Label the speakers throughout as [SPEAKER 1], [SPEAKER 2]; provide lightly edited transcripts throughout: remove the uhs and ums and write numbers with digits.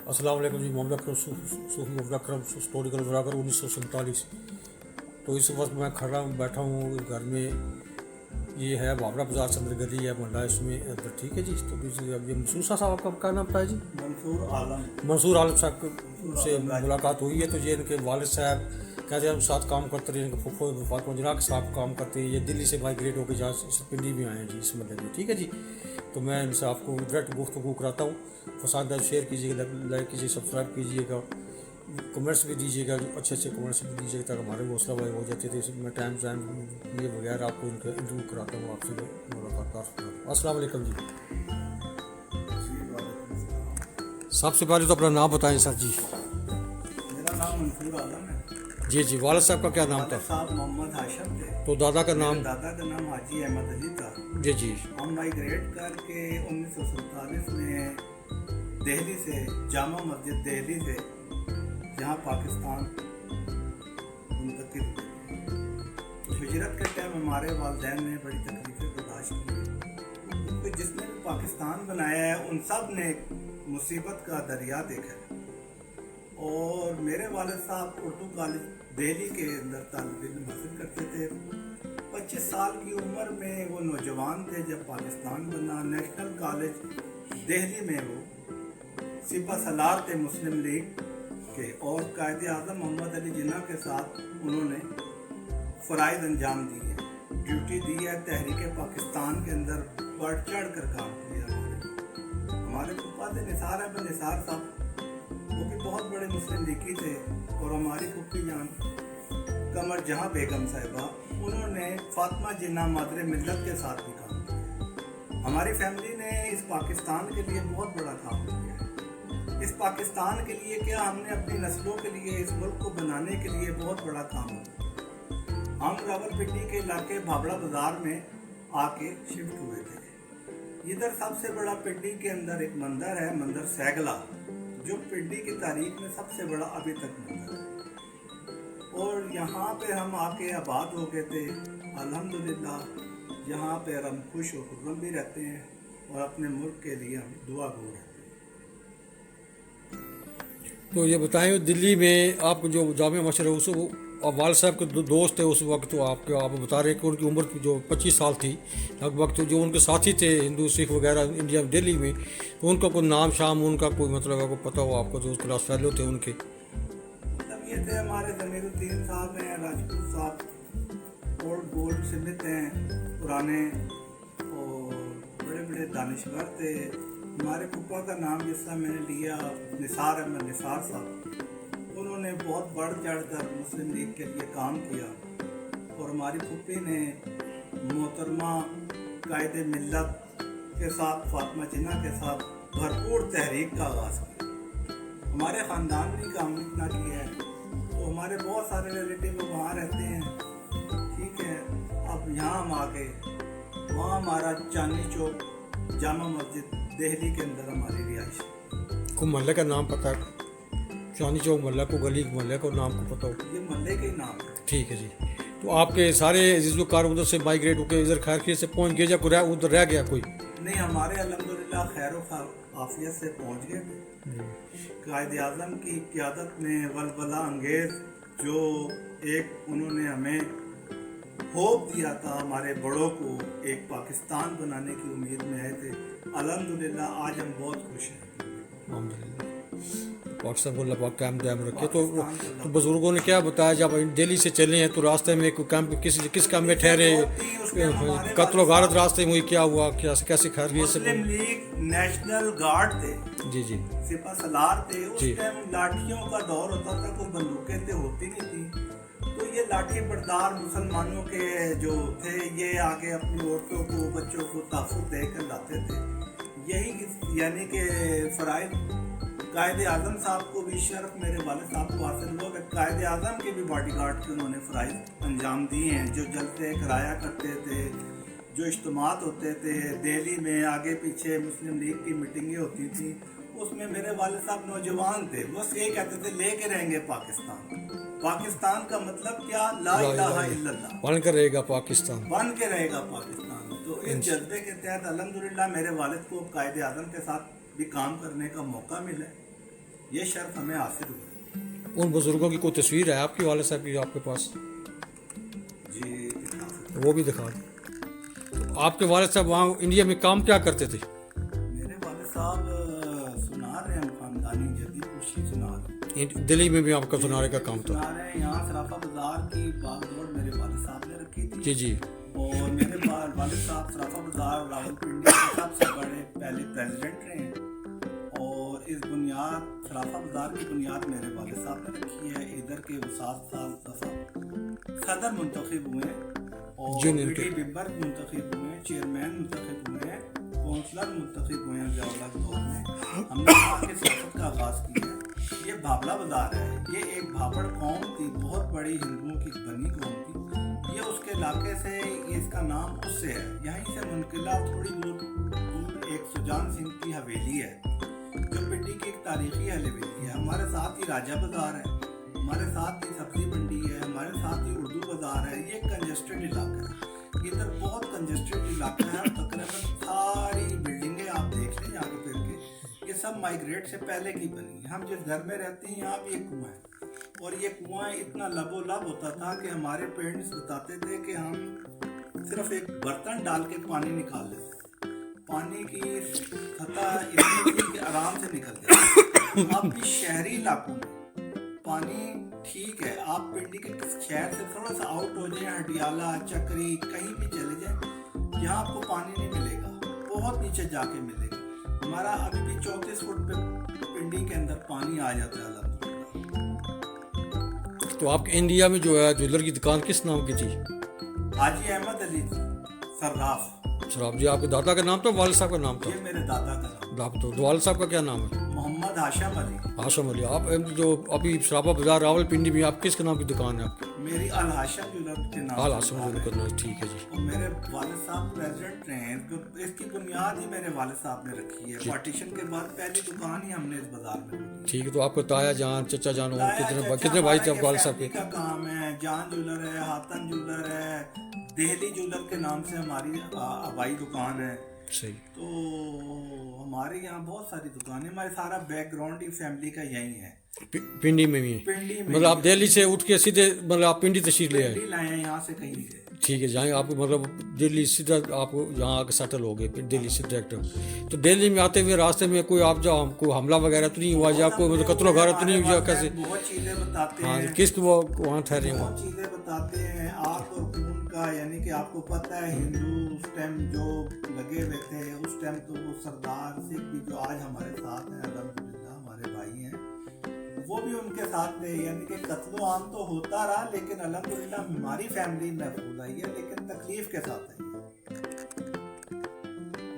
[SPEAKER 1] अस्सलाम वालेकुम जी। मोहम्मद अकरम सूफी मोहम्मद अकरम हिस्टोरिकल बराबर 1947। तो इस वक्त मैं खड़ा हूँ, बैठा हूँ घर में। ये है बाबरा बाजार चंद्र गली है मोहल्ला इसमें अंदर, ठीक है जी। तो अब ये मंसूर साहब आपका क्या नाम था जी? मंसूर आलम साहब से मुलाकात हुई है। तो ये इनके वालिद साहब कहते हैं हम साथ काम करते रहे, इनके फुफो फातिमा जना के साथ काम करते हैं। ये दिल्ली से माइग्रेट होकर जहाँ इस पिंडी में आए हैं जी, इस मतलब में, ठीक है जी। तो मैं इनसे आपको डायरेक्ट गुफ्तगू कराता हूँ। पसंद शेयर कीजिएगा, लाइक कीजिए, सब्सक्राइब कीजिएगा, कमेंट्स भी दीजिएगा, अच्छे अच्छे कमेंट्स भी दीजिएगा ताकि हमारे हौसला भाई हो जाते थे। मैं टाइम ये बगैर आपको इनका इंटरव्यू कराता हूँ, आपसे मुलाकात। अस्सलाम वालेकुम जी। सबसे पहले तो अपना नाम बताएं सर जी।
[SPEAKER 2] मेरा नाम मंसूर आलम है
[SPEAKER 1] जी जी। वालिद साहब का क्या नाम था?
[SPEAKER 2] साहब मोहम्मद हाशिम थे।
[SPEAKER 1] तो दादा का नाम?
[SPEAKER 2] दादा का नाम हाजी अहमद अली था।
[SPEAKER 1] जी जी।
[SPEAKER 2] हम माइग्रेट करके 1947 में दिल्ली से, जामा मस्जिद दिल्ली से जहाँ पाकिस्तान मुंतकिल हुए। हिजरत के टाइम हमारे वालिदैन ने बड़ी तकलीफें बर्दाश्त की, क्योंकि जिसने भी पाकिस्तान बनाया है उन सब ने मुसीबत का दरिया देखा है। और मेरे वालिद साहब उर्दू कॉलेज दिल्ली के अंदर तालिब इल्म हासिल करते थे। 25 साल की उम्र में वो नौजवान थे जब पाकिस्तान बना। नेशनल कॉलेज दिल्ली में वो सिपा सलार थे मुस्लिम लीग के, और कायदे आज़म मोहम्मद अली जिन्ना के साथ उन्होंने फ़राइज़ अंजाम दिए, ड्यूटी दी है। तहरीक पाकिस्तान के अंदर बढ़ चढ़ कर काम किया। हमारे फूफा थे निसार अहमद निसार साहब, वो भी बहुत बड़े मुस्लिम लीगी थे। और हमारी फूफी जान कमर जहाँ बेगम साहिबा, उन्होंने फातिमा जिन्ना मादरे मिल्लत के साथ भी काम किया। हमारी फैमिली ने इस पाकिस्तान के लिए बहुत बड़ा काम किया है। इस पाकिस्तान के लिए क्या, हमने अपनी नस्लों के लिए, इस मुल्क को बनाने के लिए बहुत बड़ा काम किया। हम रावलपिंडी के इलाके भाबड़ा बाजार में आके शिफ्ट हुए थे। इधर सबसे बड़ा पिंडी के अंदर एक मंदिर है, मंदिर सैगला, जो पिंडी की तारीख में सबसे बड़ा अभी तक मंदिर है। और यहाँ पे हम आके आबाद हो गए थे अल्हम्दुलिल्लाह। यहाँ पे हम खुश और खुर्रम भी रहते हैं और अपने मुल्क के लिए हम दुआ गो रहते हैं।
[SPEAKER 1] तो ये बताएं, दिल्ली में आपको जो जामिया मशहूर है उस और वालिद साहब के दोस्त थे उस वक्त, तो आप बता रहे हैं कि उनकी उम्र जो 25 साल थी लगभग। तो जो उनके साथी थे हिंदू सिख वगैरह इंडिया दिल्ली में, तो उनका कोई नाम शाम, उनका कोई मतलब आपको पता हो आपको, जो क्लास फेलो थे उनके?
[SPEAKER 2] मतलब ये थे हमारे ज़मीरुद्दीन साहब हैं, राजपूत साहब, ओल्ड गोल्ड सिमित हैं पुराने, और बड़े बड़े दानिश्वर थे। हमारे फूफा का नाम जिसका मैंने लिया निसार अहमद निसार साहब, उन्होंने बहुत बढ़ चढ़ कर मुस्लिम लीग के लिए काम किया। और हमारी फूफी ने मोहतरमा कायदे मिल्लत के साथ, फातिमा जिन्ना के साथ भरपूर तहरीक का आगाज़ किया। हमारे ख़ानदान ने काम इतना किया है। तो हमारे बहुत सारे रिलेटिव वहाँ रहते हैं, ठीक है। अब यहाँ हम आ गए, वहाँ हमारा चांदनी चौक जामा मस्जिद दिल्ली के अंदर हमारी रिहाइश।
[SPEAKER 1] को मोहल्ले का नाम पता है? चांदनी चौक मोहल्ला को, गली मोहल्ले को नाम को पता हो?
[SPEAKER 2] ये मोहल्ले के नाम है।
[SPEAKER 1] ठीक है जी। तो आपके सारे जिज्कार उधर से माइग्रेट होकर इधर खैर से पहुँच गए, या कोई उधर रह गया कोई?
[SPEAKER 2] नहीं, हमारे अल्हम्दुलिल्लाह खैर आफियत से पहुँच गए। कायदे आज़म की क़यादत में वलवला अंगेज़ जो एक उन्होंने हमें होप दिया था, हमारे बड़ों को एक पाकिस्तान बनाने की उम्मीद में आए थे। अल्हम्दुलिल्लाह आज हम बहुत खुश हैं।
[SPEAKER 1] पाकिस्तान को अल्लाह पाक कायम दायम रखे। तो बुजुर्गों ने क्या बताया, जब दिल्ली से चले हैं तो रास्ते में कोई कैंप, किस कैंप में ठहरे, कत्ल गारत रास्ते में हुई, क्या हुआ, कैसे खैरियत से?
[SPEAKER 2] मुस्लिम लीग नेशनल गार्ड थे
[SPEAKER 1] जी जी,
[SPEAKER 2] सिपा सलार थे। उस टाइम लाठियों का दौर होता था, कोई बंदूकें तो होती नहीं थी। तो ये लाठी बरदार मुसलमानों के जो थे, ये आगे अपनी औरतों को, बच्चों को तहफ़्फ़ुज़ देकर लाते थे। यही यानी कि फ़राइज़ कायदे आज़म साहब को भी शर्फ मेरे वालिद साहब को हासिल हुआ कि कायदे आज़म के भी बॉडीगार्ड के उन्होंने फ़राइज़ अंजाम दिए हैं। जो जलसे कराया करते थे, जो इज्तिमात होते थे दिल्ली में, आगे पीछे मुस्लिम लीग की मीटिंगें होती थी, उसमें मेरे वालिद साहब नौजवान थे। बस ये कहते थे लेके रहेंगे पाकिस्तान। पाकिस्तान का मतलब क्या? ला इलाहा इल्लल्लाह,
[SPEAKER 1] बन के रहेगा पाकिस्तान,
[SPEAKER 2] बन के रहेगा पाकिस्तान। तो इस जज्बे के तहत अल्हम्दुलिल्लाह मेरे वालिद को कायदे आज़म के साथ भी काम करने का मौका मिला। ये शर्फ हमें हासिल हुआ।
[SPEAKER 1] उन बुजुर्गों की कोई तस्वीर है आपके वाले साहब की आपके पास?
[SPEAKER 2] जी दिखा सकते
[SPEAKER 1] वो भी दिखा दें। तो आपके वाले साहब वहाँ इंडिया में काम क्या करते थे?
[SPEAKER 2] हैं। मेरे वाले साहब सुनार हैं, खानदानी जदीद खुशी सुनार हैं।
[SPEAKER 1] दिल्ली में भी आपका सुनारे का काम था?
[SPEAKER 2] सुनार हैं, यहाँ सराफा बाजार की बागडोर मेरे वाले साहब ने रखी थी।
[SPEAKER 1] जी जी।
[SPEAKER 2] और मेरे वाले साहब सराफा बाजार रावलपिंडी के सबसे बड़े पहले प्रेसिडेंट रहे हैं। और इस बुनियाद सराफा बाजार की बुनियाद मेरे वाले साहब ने रखी है। इधर के वो 7 साल दफा सदर मुंतखब हुए और पीटी मेंबर मुंतखब हुए, चेयरमैन मुंतखब हुए, काउंसलर मुंतखब हुए हैं अलग दौर में। हमने यहाँ के सियासत का आगाज किया है। ये भावला बाजार है, ये एक भाभड़ कौम थी, बहुत बड़ी हिंदुओं की बनी कौम थी। ये उसके इलाके से, ये इसका नाम उससे है। यहीं से मुनकिला थोड़ी दूर एक सुजान सिंह की हवेली है जो पिंडी की एक तारीखी हवेली है। हमारे साथ ही राजा बाजार है, हमारे साथ ही सब्जी मंडी है, हमारे साथ ही उर्दू बाजार है। ये कंजेस्टेड इलाका है, इधर बहुत कंजेस्टेड इलाका है। तकरीबन सारी बिल्डिंगें आप देख लें जाके फिर के, ये सब माइग्रेट से पहले की बनी है। हम जिस घर में रहते हैं यहाँ भी एक कुआं है और ये कुआं इतना लबोलब होता था कि हमारे पेरेंट्स बताते थे कि हम सिर्फ एक बर्तन डाल के पानी निकाल लेते। पानी की सतह इतनी थी कि आराम से निकल जाती। अब भी शहरी इलाकों में पानी ठीक है, आप पिंडी के शहर से थोड़ा सा आउट हो जाए, हटियाला चक्री कहीं भी चले जाए, यहाँ आपको पानी नहीं मिलेगा, बहुत नीचे जाके मिलेगा। हमारा अभी भी 34 फुट पे पिंडी के अंदर पानी आ जाता है अल्हम्दुलिल्लाह।
[SPEAKER 1] तो आपके इंडिया में जो है ज्वेलर की दुकान किस नाम की थी?
[SPEAKER 2] हाजी अहमद अली सर्राफ।
[SPEAKER 1] शराब जी आपके दादा का नाम था, वालिद साहब का नाम था?
[SPEAKER 2] ये मेरे दादा का नाम।
[SPEAKER 1] आप तो वालिद साहब का क्या नाम है?
[SPEAKER 2] मोहम्मद हाशिम अली।
[SPEAKER 1] हाशिम अली। आप जो अभी सराफा बाजार रावलपिंडी में आप किसके नाम की दुकान है आपकी?
[SPEAKER 2] मेरी अल हाशिम ज्वेलर के नाम।
[SPEAKER 1] अल हाशिम ज्वेलर का नाम, ठीक है जी।
[SPEAKER 2] और मेरे वालिद साहब प्रेसिडेंट रहे हैं, तो इसकी बुनियाद ही मेरे वालिद साहब ने रखी है। पार्टीशन के बाद पहली दुकान ही हमने इस बाजार में खोली।
[SPEAKER 1] ठीक है। तो आपको ताया जान, चचा जान और कितने भाई थे वालिद साहब के?
[SPEAKER 2] का काम है, जान ज्वेलर है, हातन ज्वेलर है, देहली ज्वेलर के नाम से हमारी आबाई दुकान है।
[SPEAKER 1] सही।
[SPEAKER 2] तो हमारे यहाँ बहुत सारी दुकानें, हमारे सारा बैकग्राउंड ही फैमिली का यही है।
[SPEAKER 1] पिंडी में भी है?
[SPEAKER 2] पिंडी में।
[SPEAKER 1] मतलब आप दिल्ली से उठ के सीधे मतलब आप पिंडी तशरीफ ले आए?
[SPEAKER 2] पिंडी लाए हैं, यहाँ से कहीं से।
[SPEAKER 1] ठीक है। जहाँ आप मतलब दिल्ली सीधा आप यहाँ आके सेटल हो गए, दिल्ली से डायरेक्ट। तो दिल्ली में आते हुए रास्ते में कोई आप जो हमको हमला वगैरह तो नहीं हुआ, या कोई मतलब कत्ल वगैरह तो नहीं हुआ? कैसे?
[SPEAKER 2] बहुत चीजें बताते हैं।
[SPEAKER 1] किस वो वहाँ ठहरे हुआ?
[SPEAKER 2] बहुत चीजें बताते हैं। आग और खून का, यानी कि आपको पता है हिंदू उस टाइम जो लगे हुए थे, उस टाइम तो वो सरदार सिख भी जो आज हमारे साथ हैं अल्हम्दुलिल्लाह, हमारे भाई हैं, वो भी उनके साथ थे। यानी कि कत्लो आम तो होता रहा, लेकिन अल्हम्दुलिल्लाह हमारी फैमिली महफूज आई है, लेकिन तकलीफ के साथ आई है।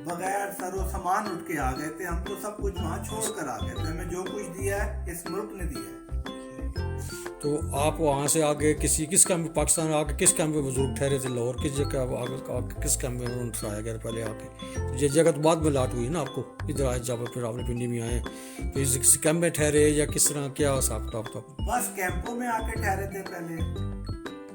[SPEAKER 2] बगैर सरो सामान उठ के आ गए थे हम, तो सब कुछ वहाँ छोड़ कर आ गए थे। हमें जो कुछ दिया है इस मुल्क ने दिया है।
[SPEAKER 1] तो आप वहाँ से आगे किस कैंप, पाकिस्तान आके किस कैंप में बुजुर्ग ठहरे थे? लाहौर किस जगह आगे किस कैंप में उठाया गया पहले आके? तो ये जगह तो बाद में लाट हुई ना आपको, इधर आए जब फिर रावलपिंडी में आए, तो इस कैंप में ठहरे या किस तरह, क्या हिसाब किताब था?
[SPEAKER 2] बस कैंपों में आके ठहरे थे पहले।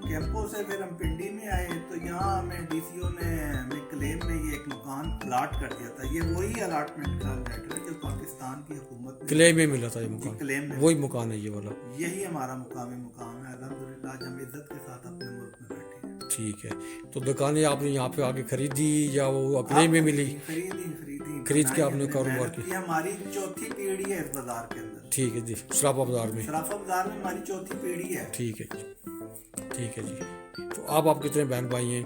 [SPEAKER 2] कैंपों से फिर हम पिंडी में आए, तो यहाँ हमें डीसीओ ने हमें क्लेम में ये एक मकान अलाट कर दिया था। ये वही अलाटमेंट का लेटर है जो पाकिस्तान की हुकूमत ने
[SPEAKER 1] क्लेम में मिला था ये मकान?
[SPEAKER 2] क्लेम में
[SPEAKER 1] वही मकान है ये वाला?
[SPEAKER 2] यही हमारा मुकाम है। अल्हम्दुलिल्लाह आज हम इज्जत के साथ अपने मुल्क में बैठे हैं।
[SPEAKER 1] ठीक है। तो दुकानें आपने यहाँ पे आके खरीदी या वो क्लेम में मिली? खरीद के आपने कारोबार किया?
[SPEAKER 2] हमारी चौथी पीढ़ी है इस बाजार के अंदर।
[SPEAKER 1] ठीक है जी। सराफा बाजार में?
[SPEAKER 2] सराफा बाजार में हमारी चौथी पीढ़ी है।
[SPEAKER 1] ठीक है जी, ठीक है जी। तो आप कितने बहन भाई हैं?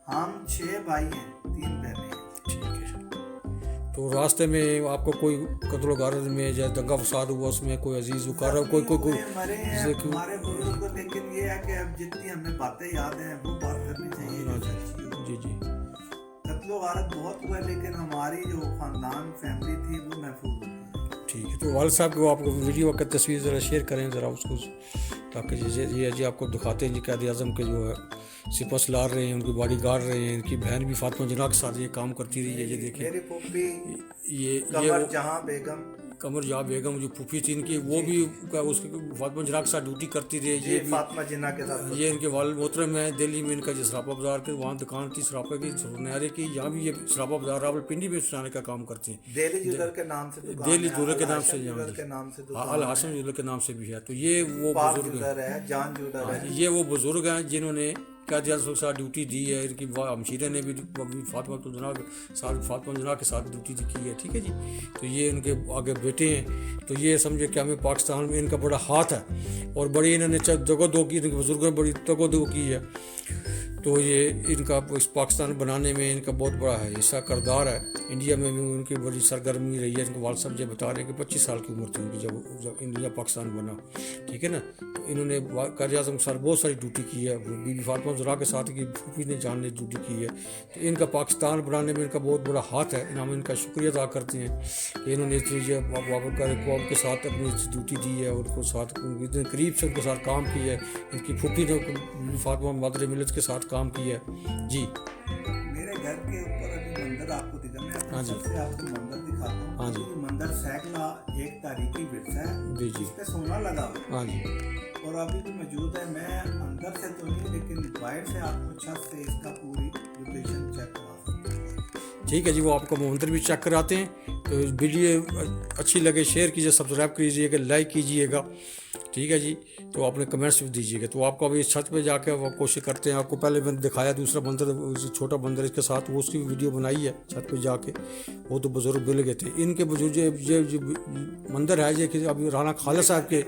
[SPEAKER 2] हम 6 भाई हैं, 3 बहनें हैं।
[SPEAKER 1] ठीक है। तो रास्ते में आपको कोई कत्ल गारत में या दंगा फसाद हुआ, उसमें कोई अजीज उकारा कोई
[SPEAKER 2] मरे हैं हमारे बुजुर्ग, लेकिन ये है कि अब जितनी हमें बातें याद हैं वो बात करनी चाहिए।
[SPEAKER 1] जी जी।
[SPEAKER 2] कत्ल गारत बहुत हुआ, लेकिन हमारी जो खानदान फैमिली थी वो महफूज हुई।
[SPEAKER 1] ठीक है। तो वालिद साहब को आपको वीडियो का तस्वीर ज़रा शेयर करें ज़रा उसको, ताकि ये जी आपको दिखाते हैं जी कायद आज़म के जो है सिपह सलार रहे हैं, उनकी बॉडी गार्ड रहे हैं। इनकी बहन भी फातिमा जिन्ना के साथ ये काम करती रही है। ये देखें,
[SPEAKER 2] मेरी फूफी
[SPEAKER 1] ये
[SPEAKER 2] कमर जहां बेगम,
[SPEAKER 1] कमर या बेगम जो फूफी थी इनकी, वो भी उसके फातिमा जिन्ना के साथ ड्यूटी करती रही। ये भी
[SPEAKER 2] फातिमा जिन्ना के साथ
[SPEAKER 1] ये इनके वालिद मोहतरम है। दिल्ली में इनका जो सरापा बाजार के वहाँ दुकान थी सरापा की, सुनारे की। यहाँ भी ये सरापा बाजार रावलपिंडी में सुनारे का काम करते हैं।
[SPEAKER 2] दिल्ली ज्वेलर के नाम से दुकान
[SPEAKER 1] दिल्ली
[SPEAKER 2] है,
[SPEAKER 1] ज्वेलर के नाम से,
[SPEAKER 2] ज्वेलर के नाम से दुकान
[SPEAKER 1] अल हासन ज्वेलर के नाम से भी है। तो ये वो
[SPEAKER 2] पाक
[SPEAKER 1] बुजुर्ग
[SPEAKER 2] ज्वेलर है, जान ज्वेलर है।
[SPEAKER 1] ये वो बुजुर्ग हैं जिन्होंने कायद आज़म के साथ ड्यूटी दी है। इनकी हमशीरे ने भी फातिमा जिन्ना के साथ ड्यूटी की है, ठीक है जी। तो ये इनके आगे बेटे हैं। तो ये समझे कि हमें पाकिस्तान में इनका बड़ा हाथ है और बड़ी इन्होंने दगो की, इनके बुजुर्गों ने बड़ी दगो की है। तो ये इनका इस पाकिस्तान बनाने में इनका बहुत बड़ा है हिस्सा किरदार है। इंडिया में भी उनकी बड़ी सरगर्मी रही है। इनके वालिद साहब ये बता रहे हैं कि 25 साल की उम्र थी उनकी जब इंडिया पाकिस्तान बना, ठीक है ना। तो इन्होंने कायद आज़म के साथ बहुत सारी ड्यूटी की है। बीबी फातिमा ज़हरा के साथ की फूफी ने जान ने ड्यूटी की है। तो इनका पाकिस्तान बनाने में इनका बहुत बड़ा हाथ है। हम इनका शुक्रिया अदा करते हैं कि इन्होंने इतनी बाबर कौम के साथ अपनी ड्यूटी दी है, उनको साथ इतने करीब से उनके साथ काम किया है। इनकी फूफी ने फातिमा मादर मिलत के साथ काम किया है जी।
[SPEAKER 2] मेरे घर के ऊपर अभी मंदिर आपको दिखा, मैं
[SPEAKER 1] हाँ जी।
[SPEAKER 2] सबसे आपको मंदिर दिखाता हूँ।
[SPEAKER 1] हाँ जी।
[SPEAKER 2] ये मंदिर सैकला एक तारीखी विरसा है
[SPEAKER 1] जी जी।
[SPEAKER 2] इस पे सोना लगा हुआ है
[SPEAKER 1] हाँ जी।
[SPEAKER 2] और अभी भी मौजूद है। मैं अंदर से तो नहीं लेकिन बाहर से आपको छत से इसका पूरी लोकेशन चेक करा सकता हूँ।
[SPEAKER 1] ठीक है जी, वो आपको मंदिर भी चेक कराते हैं। तो वीडियो अच्छी लगे शेयर कीजिए, सब्सक्राइब कीजिएगा, लाइक कीजिएगा, ठीक है जी। तो आपने कमेंट्स भी दीजिएगा। तो आपको अभी छत पे जाके वो कोशिश करते हैं। आपको पहले मैंने दिखाया दूसरा बंदर, छोटा बंदर इसके साथ, वो उसकी वीडियो बनाई है छत पे जाके। वो तो बुजुर्ग मिल गए थे। इनके बुजुर्ग ये मंदिर है ये कि अभी राणा खालिद साहब के,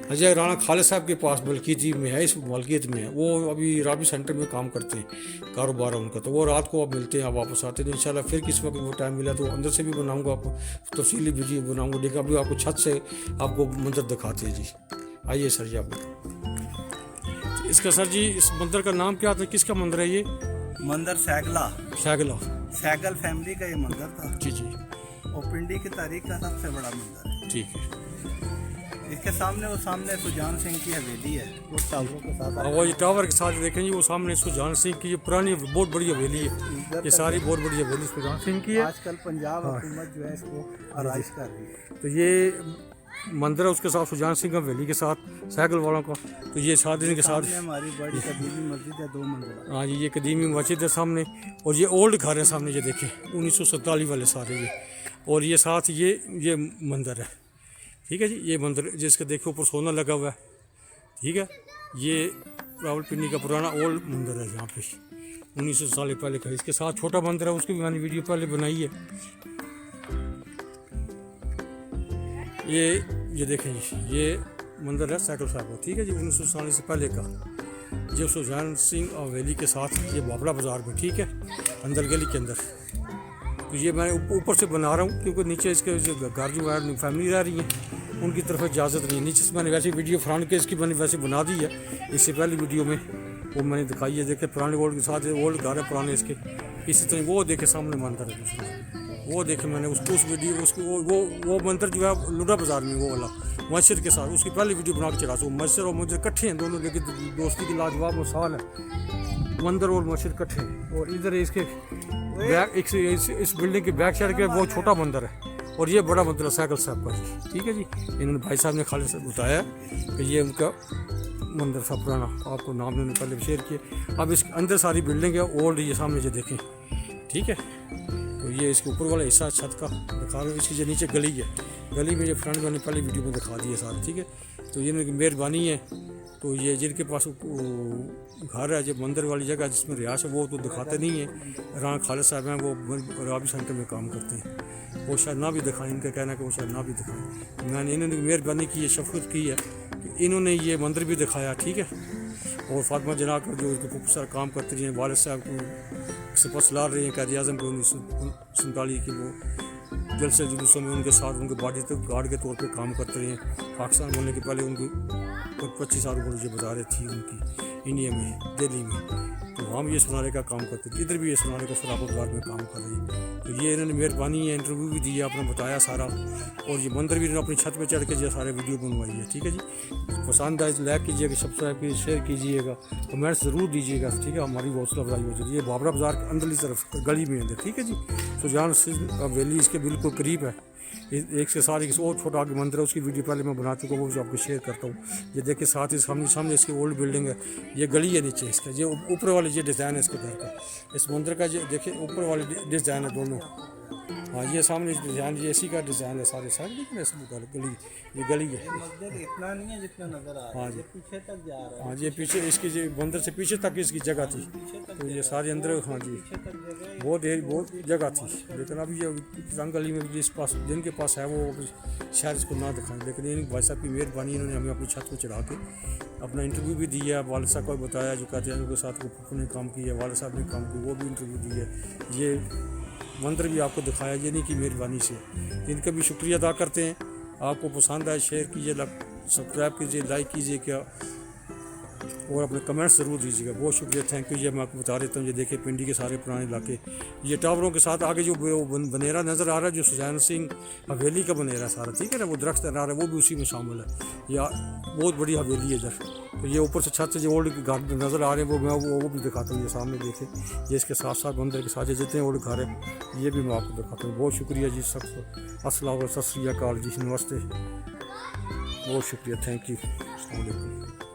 [SPEAKER 1] अजय राणा खालिद साहब के पास मलकीती में है, इस मलकियत में है। वो अभी राबी सेंटर में काम करते हैं, कारोबार है उनका। तो वो रात को अब मिलते हैं, अब वापस आते हैं। तो इंशाल्लाह फिर किस वक्त वो टाइम मिला तो अंदर से भी बनाऊँगा, आपको तफसीली वीडियो बनाऊँगा। लेकिन अभी आपको छत से आपको मंदिर दिखाते हैं जी। आइए सर जी आप इसका, सर जी इस मंदिर का नाम क्या था, किसका मंदिर है ये?
[SPEAKER 2] मंदिर सैगला, सैगल फैमिली का ये मंदिर था
[SPEAKER 1] जी जी।
[SPEAKER 2] और पिंडी की तारीख का सबसे बड़ा मंदिर है,
[SPEAKER 1] ठीक है।
[SPEAKER 2] इसके सामने सुजान सिंह की हवेली है, वो टावरों के साथ।
[SPEAKER 1] वो ये टावर के साथ देखें जी, वो सामने सुजान सिंह की ये पुरानी बहुत बड़ी हवेली है। ये सारी बहुत बड़ी हवेली सुजान सिंह की है।
[SPEAKER 2] आजकल पंजाब हुकूमत जो है इसको आराइश कर रही है।
[SPEAKER 1] तो ये मंदिर है, उसके साथ सुजान सिंह हवेली के साथ साइकिल वालों का। तो ये साथ इनके साथ
[SPEAKER 2] हमारी बड़ी कदीमी मस्जिद है, 2 मंजिला।
[SPEAKER 1] हाँ जी, ये कदीमी मस्जिद है सामने। और ये ओल्ड घर है सामने, ये देखें 1947 वाले सारे ये। और ये साथ ये मंदिर है, ठीक है जी। ये मंदिर जिसके देखो ऊपर सोना लगा हुआ है, ठीक है। ये रावलपिंडी का पुराना ओल्ड मंदिर है यहाँ पे, 1900 साल पहले का। इसके साथ छोटा मंदिर है, उसकी भी मैंने वीडियो पहले बनाई है। ये देखें जी, ये मंदिर है साइकिल साहब का, ठीक है जी, 1900 साल से पहले का। जो सुजान सिंह हवेली के साथ ये बाबरा बाज़ार में, ठीक है, अंदर गली के अंदर। तो ये मैं ऊपर से बना रहा हूँ क्योंकि नीचे इसके जो घर जो फैमिली रह रही है उनकी तरफ इजाज़त नहीं है। नीचे से मैंने वैसे वीडियो फ्रंट के इसकी मैंने वैसे बना दी है। इससे पहली वीडियो में वो मैंने दिखाई है। देखे पुराने ओल्ड के साथ ओल्ड घर है पुराने इसके। इसी तरह वो देखे सामने मंदिर है दूसरा, वो देखे मैंने उस वीडियो उसकी वो मंदिर जो है लुड़ा बाज़ार में, वो वाला मस्जिद के साथ उसकी पहली वीडियो बना के चला। तो मस्जिद और मंदिर इकट्ठे हैं दोनों, लेकिन दोस्ती की लाजवाब मिसाल है। मंदिर और मस्जिद इकट्ठे हैं। और इधर इसके बैक इस बिल्डिंग के बैक साइड के वो छोटा मंदिर है और ये बड़ा मंदिर है साइकिल साहब का जी, ठीक है जी। इन्होंने भाई साहब ने खालिद से बताया कि ये उनका मंदिर था पुराना, आपको नाम ने पहले शेयर किया। अब इसके अंदर सारी बिल्डिंग है ओल्ड, ये सामने जो देखें, ठीक है। तो ये इसके ऊपर वाला हिस्सा छत का दिखा रहा हूँ। इसकी जो नीचे गली है, गली में ये फ्रंट मैंने पहले वीडियो में दिखा दिया सारा, ठीक है। तो ये मेहरबानी है। तो ये जिनके पास घर है, जो मंदिर वाली जगह जिसमें रिहायश है, वो तो दिखाते नहीं है। राणा खालिद साहब हैं, वो राबी सेंटर में काम करते हैं। वो शायद ना भी दिखाएं, इनका कहना है कि वो शायद ना भी दिखाएं। मैंने इन्होंने मेहरबानी की है, शफकत की है कि इन्होंने ये मंदिर भी दिखाया, ठीक है। और फातिमा जिन्ना कर जो खूब सारा काम करती रही हैं, वालिद साहब को सिपस ला रही हैं कायद आज़म के 1947 की वो जलसे जुलूसों में उनके साथ उनके बॉडी तक गार्ड के तौर पे काम करते रहे हैं। पाकिस्तान बनने के पहले उनकी 25 साल उम्र जो बाज़ारें थी उनकी इंडिया में, दिल्ली में। तो हम ये सुनारे का काम करते थे, इधर भी ये सुनारे का सराबा बाज़ार में काम कर रहे हैं। तो ये इन्होंने मेहरबानी है, इंटरव्यू भी दिया, आपने बताया सारा। और ये मंदिर भी इन्होंने अपनी छत पे चढ़ के जो सारे वीडियो बनवाई है, ठीक है जी। पसंद आए लाइक कीजिएगा, सब्सक्राइब कीजिए, शेयर कीजिएगा, कमेंट्स ज़रूर दीजिएगा, ठीक है। हमारी हौसला अफजाई हो जाती है। ये बाबरा बाज़ार के अंदरली तरफ गली में अंदर, ठीक है जी। सुजान सिंह हवेली इसके बिल्कुल करीब है, ایک سے ساتھ ایک اور چھوٹا آگے مندر ہے، اس کی ویڈیو پہلے میں بنا چکا ہوں، وہ آپ کو شیئر کرتا ہوں. یہ دیکھیں ساتھ ہی سامنے اس کی اولڈ بلڈنگ ہے، یہ گلی ہے نیچے اس کا، یہ اوپر والے یہ ڈیزائن ہے اس کے گھر کا، اس مندر کا یہ دیکھیں اوپر والے ڈیزائن ہے دونوں. ہاں یہ سامنے ڈیزائن یہ اسی کا ڈیزائن ہے سارے دیکھیں اس گلی، یہ گلی ہے.
[SPEAKER 2] مسجد اتنا نہیں ہے جتنا نظر آ رہا
[SPEAKER 1] ہاں
[SPEAKER 2] ہے،
[SPEAKER 1] جی
[SPEAKER 2] یہ پیچھے تک جا رہا ہے.
[SPEAKER 1] ہاں یہ پیچھے اس کی مندر سے پیچھے تک اس کی جگہ تھی، تو یہ سارے اندر. ہاں جی بہت جگہ تھی، لیکن ابھی یہ رنگ گلی میں جس پاس جن کے پاس ہے وہ شاید اس کو نہ دکھائیں، لیکن ان بھائی صاحب کی مہربانی، انہوں نے ہمیں اپنی چھت کو چڑھا کے اپنا انٹرویو بھی دیا. والد صاحب کو بتایا جو کہتے ہیں ان کے ساتھ پھپھو نے کام کیا، والد صاحب نے کام کیا، وہ بھی انٹرویو دی ہے. یہ مندر بھی آپ کو دکھایا، یہ نہیں کی مہربانی سے. ان کا بھی شکریہ ادا کرتے ہیں. آپ کو پسند آئے شیئر کیجیے، سبسکرائب کیجیے، لائک کیجیے کیا، اور اپنے کمنٹس ضرور دیجیے گا. بہت شکریہ، تھینک یو. یہ میں آپ کو بتا دیتا ہوں، یہ دیکھیں پنڈی کے سارے پرانے علاقے، یہ ٹاوروں کے ساتھ آگے جو بنیرا نظر آ رہا ہے جو سجان سنگھ حویلی کا بنیرا سارا، ٹھیک ہے نا، وہ درخت نظر آ رہا ہے وہ بھی اسی میں شامل ہے. یہ بہت بڑی حویلی ہے ادھر. تو یہ اوپر سے چھت سے جو اولڈ گھر نظر آ رہے ہیں وہ میں وہ بھی دکھاتا ہوں. یہ سامنے دیکھیں، یہ اس کے ساتھ ساتھ مندر کے ساتھ جتنے اولڈ گھر ہیں یہ بھی میں آپ کو دکھاتا ہوں. بہت شکریہ جی سب کو. السلام علیکم، ست سری اکال جی، نمستے، بہت شکریہ، تھینک یو، السلام علیکم.